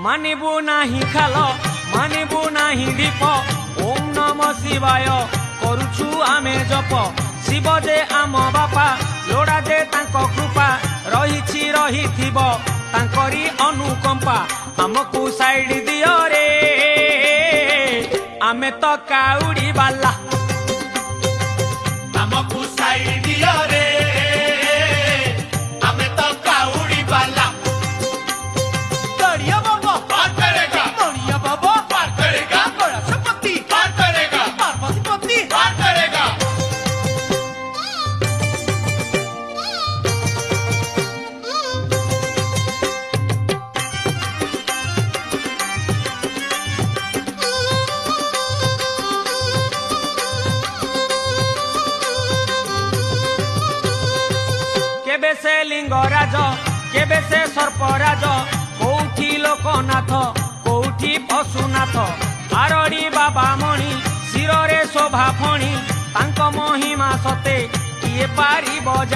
मानिबू नाही खाल मानिबू नाही दीप ओम नम शिवाय करुछु आमे जप शिव जे आम बापा लोड़ा जे तांको कृपा रहिछि रहिथिब तांकरी अनुकंपा हमकु साइड दियो रे आमे तो काउडी बाला हमकु साइड दियो रे हमें तो काउड़ी वाला गड़िया बाबा पार करेगा गड़िया बाबा पार करेगा गणेशपति पार करेगा पार्वतीपति पार करेगा केबे से लिंगराज केबे से सर्पराज कोठी लोकनाथ कोठी पशुनाथ आरड़ी बाबा मणि शिरोरे शोभा फणी तांको महिमा सते किए पारिब